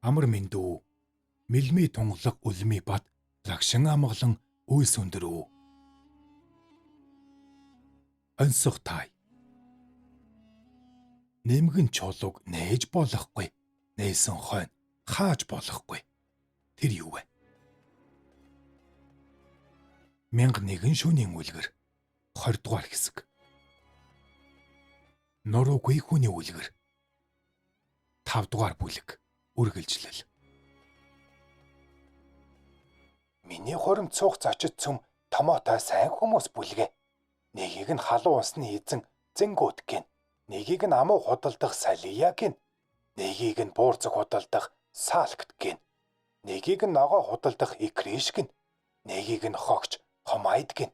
Амар мэндүү. Мэлми тунгалаг үлми бат лагшин амгалан үйс өндөрөө. Онсох тай. Нэмгэн чулууг нээж болохгүй. Нээсэн хойно хааж болохгүй. Тэр юу вэ? 1001 шөнийн үлгэр 20 дугаар хэсэг. Нуруугүй хүний үлгэр 5 дугаар бүлэг. Үргэлжлэл. Миний хуримд цуух зочид цөм томоотой сайн хүмүүс бүлгээ. Нэгийг нь халуун усны эзэн Зэнгүүт гин. Нэгийг нь амуу худалдах Салия гин. Нэгийг нь буурцаг худалдах Салкт гин. Нэгийг нь ногоо худалдах Икриш гин. Нэгийг нь хогч Хомайд гин.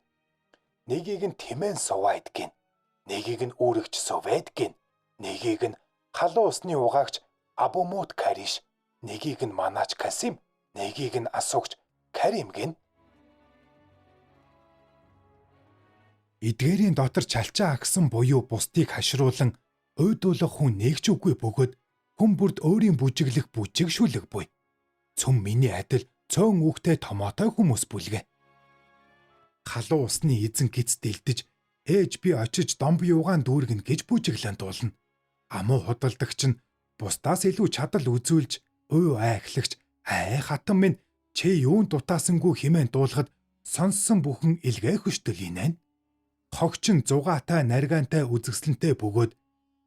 Нэгийг нь Тимэн Сувайд гин. Нэгийг нь үүрэгч Сувэд гин. Нэгийг нь халуун усны угаагч Абумут Кариш, нэгийг нь Манач Касим, нэгийг нь асуугч Карим гин. Эдгээрийн дотор чалчаа агсан буюу бусдыг хашруулан уйдуулах хүн нэгч үгүй бөгөөд хүн бүрд өөрийн бүжиглэх бүжигшүүлэг буй. Цөм миний адил цөөн үхтэй томоотой хүмүүс бүлгээ. Халуун усны эзэн гиз дэлдэж ээж би очиж домб юугаан дүүргэн гэж бүжиглэн дуулна. Амуу худалдагч нь бусдаас илүү чадал үзүүлж уй айхлагч хатан минь чи юун дутаасангүй хэмээн дуулахад сонссон бүхэн илгээ хөштөл инэн. Хогч нь зугаатай наргаантай үзэсгэлэнтэй бөгөөд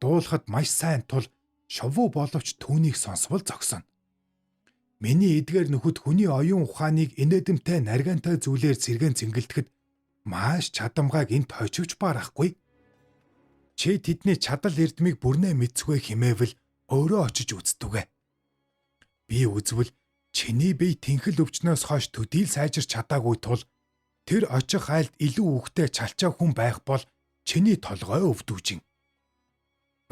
дуулахад маш сайн тул шовуу боловч түүнийг сонсвол зогсоно. Миний эдгээр нөхөд хүний оюун ухааныг инээдэмтэй наргаантай зүйлээр сэргэн цэнгэлдэхэд маш чадамгааг энд тойчвч барахгүй. Чи тэдний чадал эрдмийг бүрнээ мэдсгүй хэмээвэл өөрөө очиж үздүгэ. Би үзвэл чиний бие тэнхэл өвчнөөс хойш төдийл сайжирч чадаагүй тул тэр очих айлд илүү үхтэй чалчаа хүн байх бол чиний толгой өвдүүжин.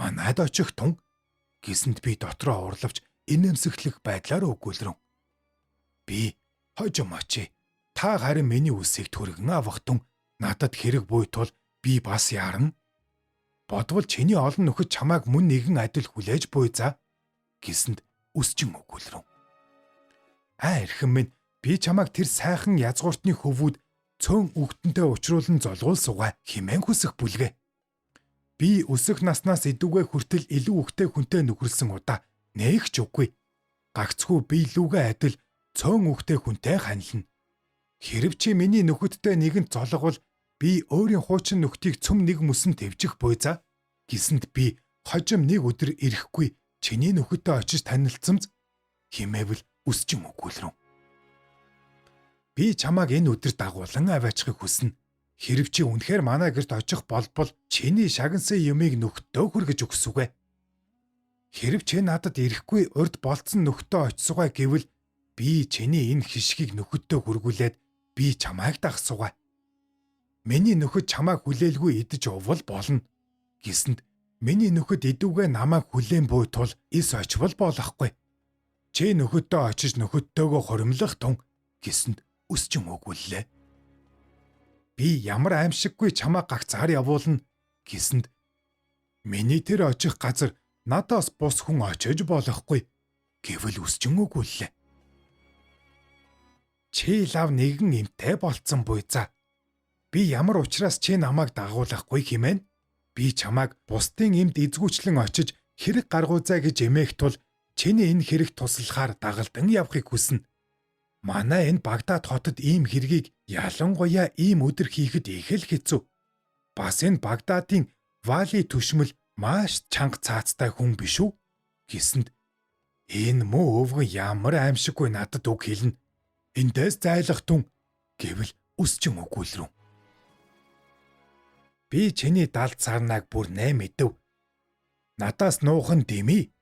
Манайд очих тун гэсэнд би дотроо урлавч инээмсэглэх байдлаар өгүүлрэн. Би хожим очие. Та харин миний үсийг түргэн авах тун надад хэрэг буй тул би бас яарна. Бодвол чиний олон нөхөд чамайг мөн нэгэн адил хүлээж буй за гэсэнд үсчин өгүүлрэн. Эрхэн минь би чамайг тэр сайхан язгууртны хөвүүд цөөн үгтэнтэй учруулан золгуулсугаа хэмээн хүсэх бүлгээ. Би өсөх наснаас идүүгээ хүртэл илүү үгтэй хүнтэй нөхөрлсөн удаа нээгч үгүй. Гагцхүү би лүүгээ адил цөөн үгтэй хүнтэй ханилна. Хэрв чи миний нөхөдтэй нэгэнт золгол би өөрийн хуучин нөхдийг цөм нэг мөсөн твжих буй за гэсэнд би хожим нэг өдөр ирэхгүй чиний нөхөдтэй очиж танилцсамж хэмээвэл үсчин өгүүлрэн. Би чамааг энэ өдөр дагуулan аваачихыг хүснэ. Хэрв чи үнэхээр манай гэрт очих болбол чиний шагнасан юмыг нөхөдөө хүргэж өгсүгэ. Хэрв чи надад ирэхгүй урд болцсон нөхөдөө очисугаа гэвэл би чиний энэ хишгийг нөхөдөө хүргүүлээд би чамайг дагсугаа. Миний нөхөд чамайг хүлээлгүй идэж увал болно. Гэсэнд миний нөхөд идүүгээ намайг хүлээн буй тул ис очвол болохгүй. Чи нөхөдөө очиж нөхөдтэйгөө хоримлох тун гэсэнд өсчин өгүүллээ. Би ямар аимшиггүй чамайг гагцаар явуулна гэсэнд миний тэр очих газар надаас бус хүн очиж болохгүй гэвэл өсчин өгүүллээ. Чи лав нэгэн эмтэй болцсон буй за. Би ямар учраас чи намайг дагуулахгүй хэмээн би чамайг бусдын эмд эзгүүчлэн очиж хэрэг гаргуйзаа гэж эмээх тул чиний энэ хэрэг туслахаар дагалдан явахыг хүснэ. Манай энэ Багдад хотод ийм хэргийг ялангуяа ийм өдөр хийхэд их л хэцүү. Бас энэ Багдадын Вали түшмэл маш чанга цаацтай хүн биш үү? Гэсэнд энэ муу өвгөн ямар аимшиггүй надад үг хэлнэ. Эндээс зайлах тун гэвэл өсчин өгүүлрэн. Би чиний далд сарнааг бүр нэ мэдэв. Надаас нуухан дэмий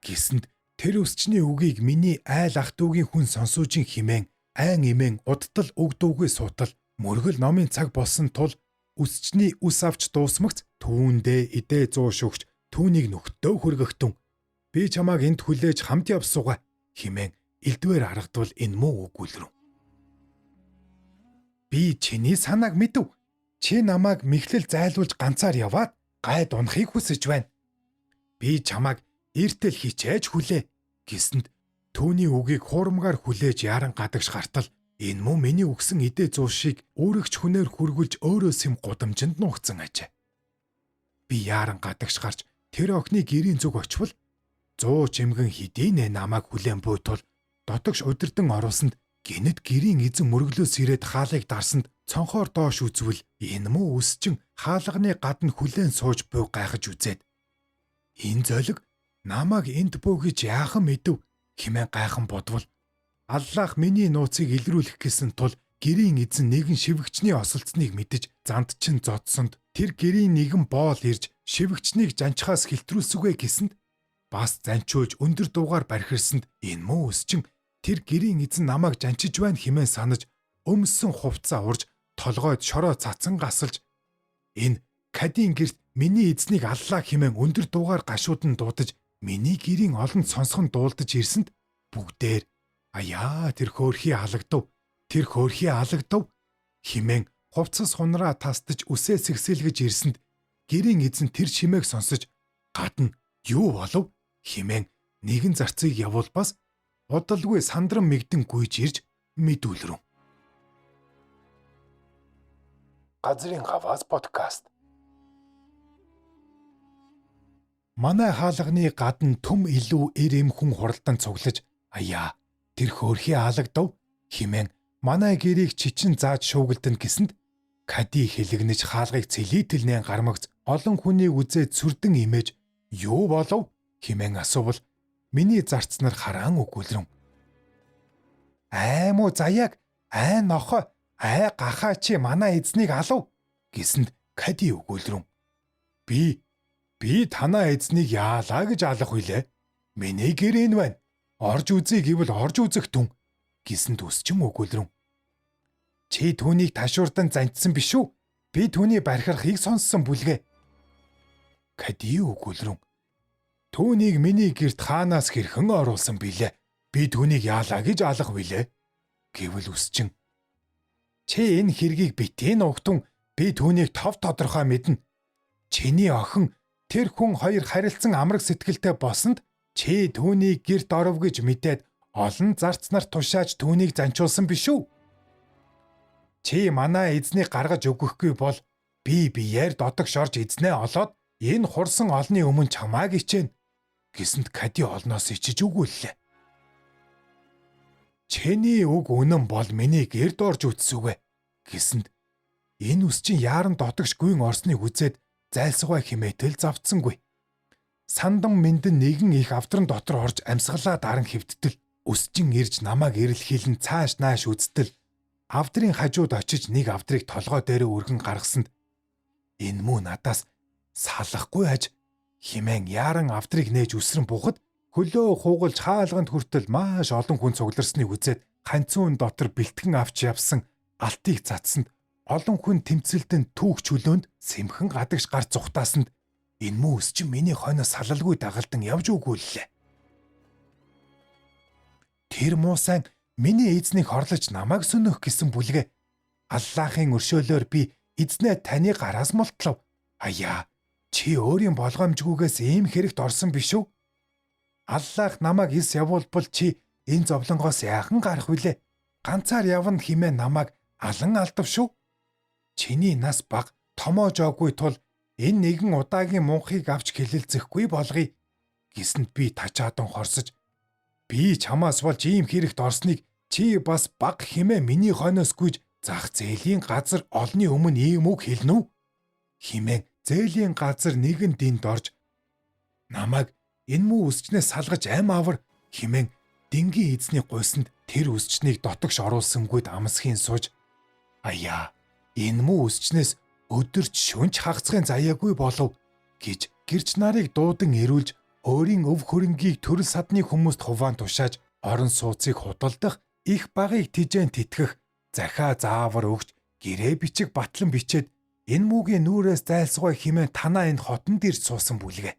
гэсэнд тэр өсчний үгийг миний айл ах дүүгийн хүн сонсоожин химэн айн имэн удтал өгдөөгүй суутал мөргөл номын цаг болсон тул өсчний үс авч дуусмагц түүндээ идэ 100 шөгч түүнийг нөхөдөө хүргэгтэн би чамааг энд хүлээж хамт явсууга химэн элдвэр харагдвал энэ муу өгүүлрэн. Би чиний санааг мэдэв. Чи намайг мэхлэл зайлуулж ганцаар яваад гайд унахыг хүсэж байна. Би чамайг эртэл хичээж хүлээ гэсэнд Түүний үгийг хуурамгаар хүлээж яран гадагш гартал энэ муу миний өгсөн идэ зуушийг өөрөгч хүнээр хүргүүлж өөрөө сэм гудамжинд нуугдсан ажээ. Би яран гадагш гарч тэр охины гэрийн зүг очивол 100 жимгэн хэдийнэ намайг хүлээн буйтул дотогш удирдан оруулсанд гинэд гэрийн эзэн мөрөглөөс ирээд хаалыг дарсанд цонхоор доош үзвэл энэ муу өсчин хаалганы гадна хүлээн сууж буй гайхаж үзээд энэ золиг намайг энд бөө гэж яахан мэдэв хэмээн гайхан бодвол Аллах миний нууцыг илрүүлэх гэсэн тул гэрийн эзэн нэгэн шивгчний осолцныг мэдэж занд чин зодсонд тэр гэрийн нэгэн боол ирж шивгчнийг жанчхаас хилтрүүлсүгэ гэсэнд бас занчуулж өндөр дуугаар бархирсанд энэ муу өсчин тэр гэрийн эзэн намайг жанчиж байна хэмээн санаж өмссөн хувцаа урж толгойд шороо цацсан гасалж энэ Кадийн гэрт миний эзнийг аллаа хэмээн өндөр дуугаар гашуудан дуудаж миний гэрийн олонд сонсхон дуулдаж ирсэнд бүгдээр аяа тэр хөөрхий алагдав хэмээн хувцас хунраа тасдаж үсээ сэгсэлгэж ирсэнд гэрийн эзэн тэр шимээг сонсож гадна юу болов хэмээн нэгэн зарцыг явуулбас удалгүй сандран мэгдэн гүйж ирж мэдүүлрэн. Газрын гаваас подкаст. Манай хаалганы гадна түм илүү эр эм хүн хуралдан цуглаж аяа тэр хөөрхий алагдав хэмээн манай гэрийг чичин зааж шуугилдана гэсэнд Кади хэлэгнэж хаалгыг цэлийтэлнээ гармагц олон хүнийг үзээд сүрдэн имэж юу болов хэмээн асуувал миний зарцнаар хараан өгүүлрэн. Аймуу заяаг нохо гахаа чи манай эзнийг алав гэсэнд Кади өгүүлрэн. Би танаа эзнийг яалаа гэж алах вүлээ. Миний гэр энэ байна. Орж үзье гэвэл орж үзэх түн гэсэнд өсчм өгүүлрэн. Чи түүнийг ташуурдан занцсан биш үү? Би түүний бархирхыг сонссон бүлгээ. Кади өгүүлрэн. Түүнийг миний гэрт хаанаас хэрхэн оруулсан билээ? Би түүнийг яалаа гэж алах вүлээ. Гэвэл өсчин. Чи энэ хэргийг битээ нугтун би түүнийг тов тодорхой мэднэ. Чиний охин тэр хүн хоёр харилцсан амраг сэтгэлтэй болсонд чи түүнийг гэрт оров гэж мэдээд олон зарц нарт тушааж түүнийг занчуулсан биш үү? Чи манай эзнийг гаргаж өгөхгүй бол би биеэр додогш орж эзнээ олоод энэ хурсан олны өмнө чамааг ичээн гэсэнд Кади олноос ичиж өгүүллээ. Чиний үг үнэн бол миний гэрд орж үтсүгэ гэсэнд энэ үсчин яаран додогш гүйн орсныг үзээд зайлсгай химээтэл завдсангүй. Сандан мэндэн нэгэн их авдран дотор орж амьсгалаа даран хэвдтэл өсчин ирж намайг ирэлхийлэн цааш нааш үздэл авдрын хажууд очиж нэг авдрыг толгой дээрээ өргөн гаргасанд энэ мүү надаас салахгүй аж химэн яаран авдрыг нээж үсрэн бухад хөлөө хуугалж хаалганд хүртэл маш олон хүн цугларсныг үзээд ганцуун дотор бэлтгэн авч явсан алтыг цацсанд олон хүн тэмцэлдэн түүх чөлөөнд сэмхэн гадагш гарч зүхтаасанд энэ мүү өсчин миний хойноос салалгүй дагалдан явж өгүүллээ. Тэр муу сайн миний эзнийг хорлож намайг сөнөх гэсэн бүлгээ. Аллахын өршөөлөөр би эзнээ таны гараас мултлав. Аяа, чи өөрийн болгоомжгүйгээс ийм хэрэгт орсон биш үү? Аллах намайг эс явуулбал чи энэ зовлонгоос яахан гарах вүлээ? Ганцаар явна хэмээн намайг алан алдав шүү. Чиний нас баг томоожоогүй тул энэ нэгэн удаагийн мунхыг авч хэлэлцэхгүй болгоё гэсэнд би тачаадан хорсож би чамаас болж ийм хэрэгт орсныг чи бас баг хэмээн миний хойноос гүйж зах зээлийн газар олны өмнө ийм үг хэлнэ үү хэмээн зээлийн газар нэгэн динд орж намайг энэ муу өсчнээс салгаж ам авар хэмээн дингийн эзний гуйсанд тэр өсчнийг дотогш оруулсангүйд амсхийн сууж аяа энэ муу өсчнээс өдөрч шүнж хагацхын заяагүй болов гэж гэрч нарыг дуудан ирүүлж өөрийн өв хөрөнгийг төрөл садны хүмүүст хуваан тушааж орон сууцыг худалдах их багыг тижээн тэтгэх захаа заавар өгч гэрээ бичиг батлан бичээд энэ муугийн нүрээс зайлсгай хэмээн танаа энэ хотонд ирж суусан бүлгээ.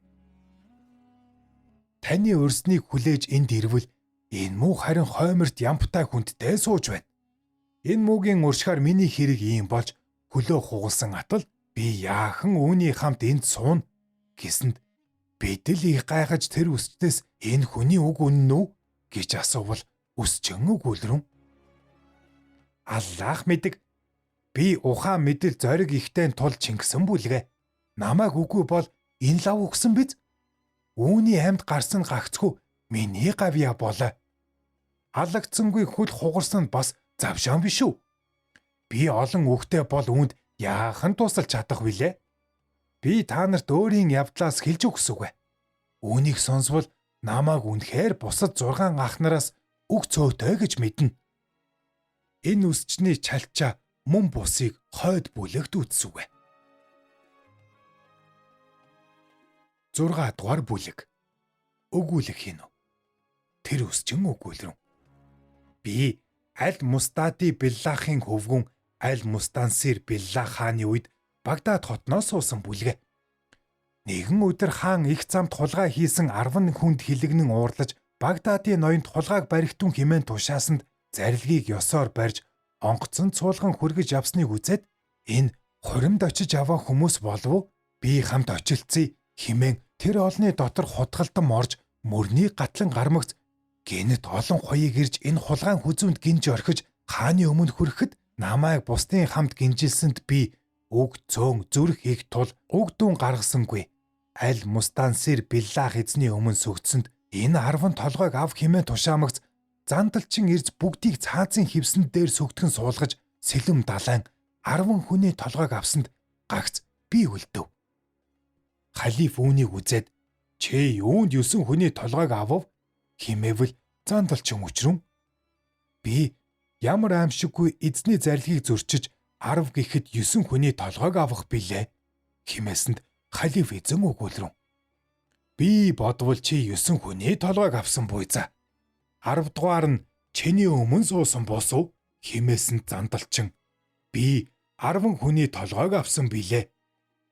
Таны өрснийг хүлээж энд ирвэл энэ муу харин хойморт ямптай хүндтэй сууж байна. Энэ муугийн уршгаар миний хэрэг ийм болж хөлөө хугалсан атал би яахан үүний хамт энд сууна гэсэнд бид л их гайхаж тэр үстнээс энэ хүний үг үнэн үү гэж асуувал өсчөн өгүүлрэн. Аллах мэдэг. Би ухаан мэдэл зориг ихтэй тул Чингисэн бүлгээ. Намайг үгүй бол энэ лав өгсөн биз? Үүний амьд гарсан гагцгүй миний гавья болоо. Алагдсангүй хөл хугарсан бас завшаан биш үү? Би олон үгтэй бол үүнд яахан тусалж чадах вүлээ? Би та нарт өөрийн явдлаас хэлж өгс үгэ. Үүнийг сонсвол намайг үнэхээр бусад 6 ах нараас үг цөөтэй гэж мэднэ. Энэ үсчний чалчаа мөн бусыг хойд бүлэгт үтсүгэ. 6 дугаар бүлэг. Өгүүлэх хийнү. Тэр үсчин өгүүлрэн. Би аль Мустади Биллахын хөвгүн аль Мустансир Биллах хааны үед Багдад хотноос суусан бүлгээ. Нэгэн өдөр хаан их замд хулгай хийсэн 10 хүнд хилэгнэн уурлаж Багдадын ноёнд хулгайг баригтун хэмээн тушаасанд зарилгийг ёсоор барьж онгоцон цуулган хүргэж явсныг үзээд энэ хуримд очиж аваа хүмүүс болов би хамт очилцъя хэмээн тэр олны дотор хутгалтан орж мөрний гатлан гармагц гинэт олон хоёыг ирж энэ хулгайн хүзүүнд гинж орхиж хааны өмнө хүрэхэд намайг бусдын хамт гинжилсэнд би уг цөөн зүрх их тул уг дүн гаргасангүй. Аль Мустансир Биллах эзний өмнө сүгдсэнд энэ 10 толгойг ав хэмээн тушаамагц зандалчин ирж бүгдийг цаазын хивсэн дээр сүгтгэн суулгаж сэлэм далайн 10 хүний толгойг авсанд гагц би үлдэв. Халиф үүнийг үзээд чи юунд 9 хүний толгойг авав хэмээвэл зандалчин өчрөн. Би ямар аимшиггүй эзний зарилгийг зөрчиж 10 гэхэд 9 хүний толгойг авах билээ хэмээсэнд халиф эзэн өгүүлрэн. Би бодвол чи 9 хүний толгойг авсан буй за. 10 дугаар нь чиний өмнө суусан босов хэмээсэнд зандалчин. Би 10 хүний толгойг авсан билээ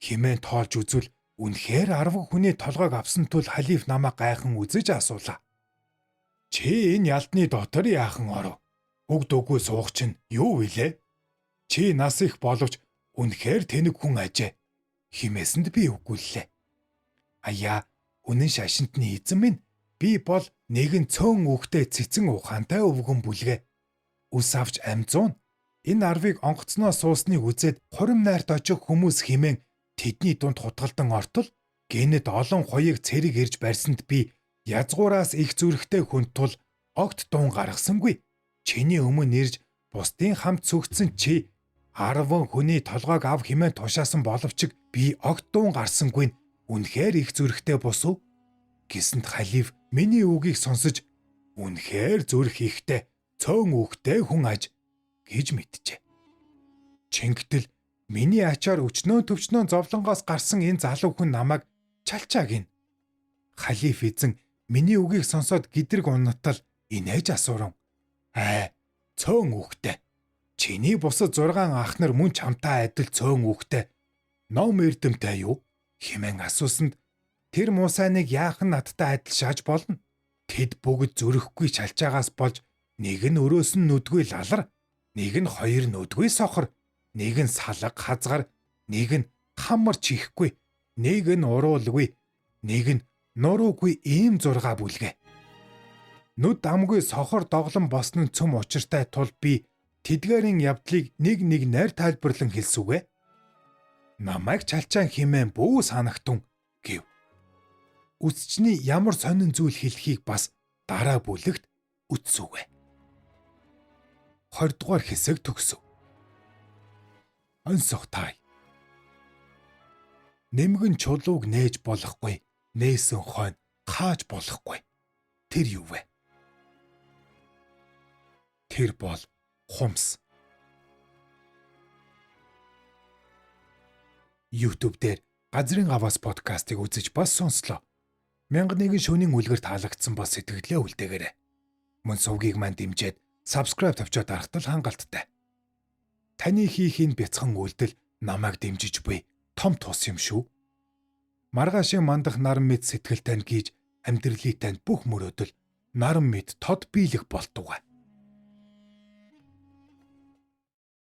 хэмээн тоолж үзвэл үнэхээр 10 хүний толгойг авсан тул халиф намайг гайхан үзэж асуулаа. Чи энэ ялдны дотор яахан оров? Уг дөгөө суух чинь юу вилээ? Чи нас их боловч үнэхээр тэнэг хүн ажээ хэмээсэнд би өгүүллээ. Аяа, үнэн шашинтны эзэн минь, би бол нэгэн цөөн үхтэй цэцэн ухаантай өвгөн бүлгээ. Үс авч амзуун энэ 10-ыг онгоцноо суусныг үзээд хурим найрт очих хүмүүс хэмээн тэдний дунд хутгалдан ортол гинэд олон хоёыг цэрэг ирж барьсанд би язгуураас их зүрхтэй хүн тул огт дуун гаргасангүй. Чиний өмнө ирж бусдын хамт сүгдсэн чи 10 хүний толгойг ав хэмээн тушаасан боловч би огт дуун гарсангүй. Үнэхээр их зүрхтэй босов гэсэнд халиф миний үгийг сонсож үнэхээр зүрх ихтэй цөөн үхтэй хүн аж гэж мэджээ. Чингэтэл миний ачаар өчнөө төвчнөө зовлонгоос гарсан энэ залуу хүн намайг чалчаа гин. Халиф эзэн миний үгийг сонсоод гэдрэг унатал инээж асууран. Цөөн үхтэй. Чиний бусад 6 ах нар мөн чамтай адил цөөн үхтэй. Ном эрдэмтэй юу? Хэмээн асуусанд тэр муусайныг яахан надтай адил шааж болно? Тэд бүгд зүрхгүй чалчаагаас болж нэг нь өрөөс нь нүдгүй лалар, нэг нь хоёр нүдгүй сохор, нэг нь салга хазгар, нэг нь хамар чихгүй, нэг нь уруулгүй, нэг нь нуруугүй ийм 6 бүлгээ. Нүд амгүй сохор доглон босно цөм учиртай тул би тэдгээрийн явдлыг нэг найр тайлбарлан хэлсүгэ. Намайг чалчаан хэмээн бүү санагтун гэв. Үсчний ямар сонин зүйл хэлхийг бас дараа бүлэгт үтсүгэ. 20 дугаар хэсэг төгсөв. Онцох тай. Нэмгэн чулууг нээж болохгүй, нээсэн хойно хааж болохгүй. Тэр юу вэ? Тэр бол хумс. YouTube дээр Газрын гаваас подкастыг үзэж бас сонслоо. 1001 шөнийн үлгэр таалагдсан бас сэтгэлээ үлдээгээрэй. Мөн сувгийг маань дэмжиж subscribe тавьчаад дарахтал хангалттай. Таны хийх энэ бяцхан үйлдэл намайг дэмжиж буй том тус юм шүү. Маргаашийн мандах наран мэд сэтгэл тань гийж амьдралыг тань бүх мөрөөдөл наран мэд тод биелэх болтугай.